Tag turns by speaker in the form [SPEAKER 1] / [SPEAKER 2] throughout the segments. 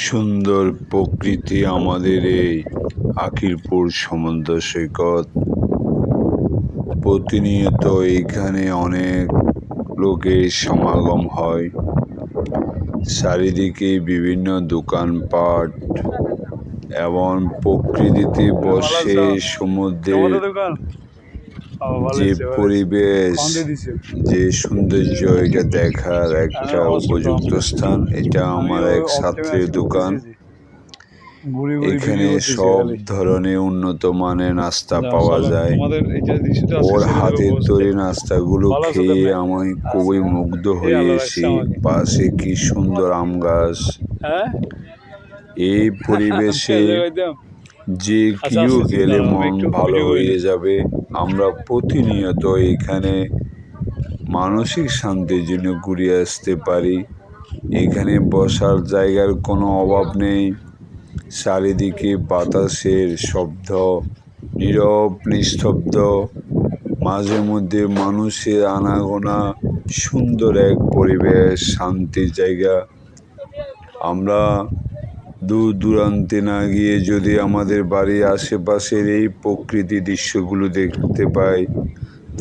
[SPEAKER 1] সুন্দর প্রকৃতি আমাদের এই আখিরপুর সমুদ্র সৈকত। প্রতিনিয়ত এইখানে অনেক লোকের সমাগম হয়। চারিদিকে বিভিন্ন দোকানপাট এবং প্রকৃতিতে বসে সমুদ্রের যে পরিবেশ, যে সৌন্দর্য, এটা দেখার একটা উপযুক্ত স্থান। এটা আমার এক ছাত্রের দোকান। এখানে সব ধরনের উন্নত মানের নাস্তা পাওয়া যায়। ওর হাতের তৈরি নাস্তাগুলো খেয়ে আমি খুবই মুগ্ধ হয়েছি। পাশে কি সুন্দর আম গাছ। এই পরিবেশে যে কেউ গেলে মন ভালো হয়ে যাবে। আমরা প্রতিনিয়ত এখানে মানসিক শান্তির জন্য ঘুরে আসতে পারি। এখানে বসার জায়গার কোনো অভাব নেই। চারিদিকে বাতাসের শব্দ, নীরব নিস্তব্ধ, মাঝে মধ্যে মানুষের আনাগোনা, সুন্দর এক পরিবেশ, শান্তির জায়গা। আমরা দূর দূরান্তে না গিয়ে যদি আমাদের বাড়ির আশেপাশের এই প্রকৃতি দৃশ্যগুলো দেখতে পাই,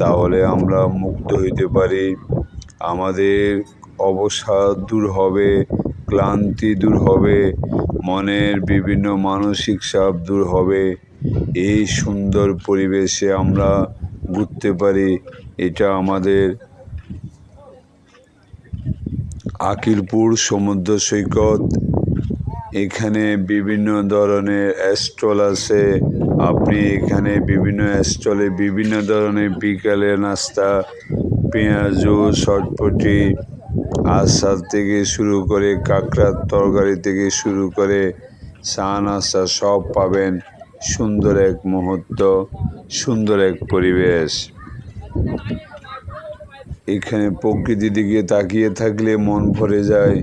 [SPEAKER 1] তাহলে আমরা মুগ্ধ হইতে পারি। আমাদের অবসাদ দূর হবে, ক্লান্তি দূর হবে, মনের বিভিন্ন মানসিক চাপ দূর হবে। এই সুন্দর পরিবেশে আমরা ঘুরতে পারি। এটা আমাদের আখিরপুর সমুদ্র সৈকত। এখানে বিভিন্ন ধরনের স্টল আছে। আপনি এখানে বিভিন্ন স্টলে বিভিন্ন ধরনের বিকালের নাস্তা, পেঁয়াজু, চটপটি, আচার থেকে শুরু করে কাঁকড়ার তরকারি থেকে শুরু করে চা নাস্তা সব পাবেন। সুন্দর এক মুহূর্ত, সুন্দর এক পরিবেশ। এখানে প্রকৃতির দিকে তাকিয়ে থাকলে মন ভরে যায়।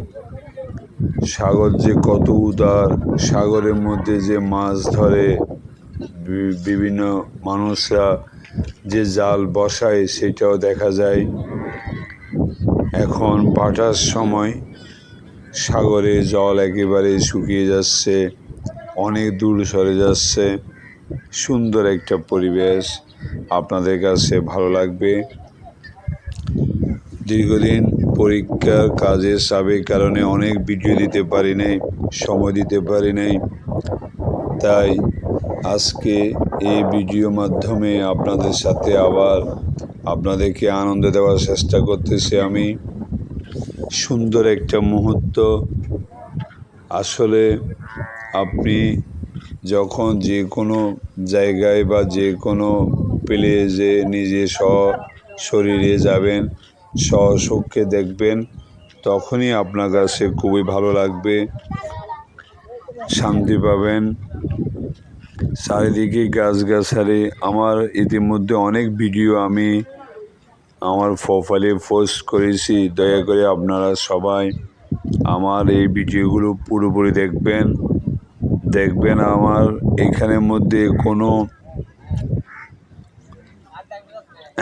[SPEAKER 1] সাগর যে কত উদার, সাগরের মধ্যে যে মাছ ধরে, বিভিন্ন মানুষরা যে জাল বসায় সেটাও দেখা যায়। এখন ভাটার সময় সাগরে জল একেবারে শুকিয়ে যাচ্ছে, অনেক দূর সরে যাচ্ছে। সুন্দর একটা পরিবেশ, আপনাদের কাছে ভালো লাগবে। দীর্ঘদিন পরীক্ষার কাজের চাপের কারণে অনেক ভিডিও দিতে পারি নাই, সময় দিতে পারি নাই। তাই আজকে এই ভিডিও মাধ্যমে আপনাদের সাথে আবার আপনাদেরকে আনন্দ দেওয়ার চেষ্টা করতেছি আমি। সুন্দর একটা মুহূর্ত। আসলে আপনি যখন যে কোনো জায়গায় বা যে কোনো প্লেসে নিজে শরীরে যাবেন, স্বচক্ষে দেখবেন, তখনই আপনার কাছে খুবই ভালো লাগবে, শান্তি পাবেন। চারিদিকে গাছগাছালি। আমার ইতিমধ্যে অনেক ভিডিও আমি আমার প্রোফাইলে পোস্ট করেছি। দয়া করে আপনারা সবাই আমার এই ভিডিওগুলো পুরোপুরি দেখবেন। আমার এখানের মধ্যে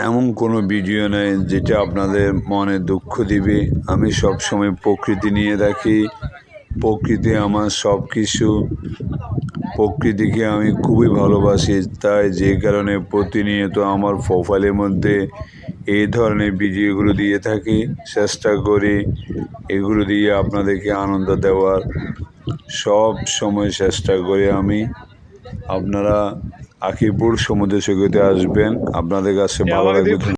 [SPEAKER 1] এমন কোনো ভিডিও নেই যেটা আপনাদের মনে দুঃখ দিবে। আমি সবসময় প্রকৃতি নিয়ে রাখি। প্রকৃতি আমার সব কিছু। প্রকৃতিকে আমি খুবই ভালোবাসি। তাই যে কারণে প্রতিনিয়ত আমার প্রোফাইলের মধ্যে এই ধরনের ভিডিওগুলো দিয়ে থাকি। চেষ্টা করি এগুলো দিয়ে আপনাদেরকে আনন্দ দেওয়ার, সব সময় চেষ্টা করি আমি। আপনারা আখিরপুর সমুদ্র সৈকতে আসবেন, আপনাদের কাছে ভালো লাগবে।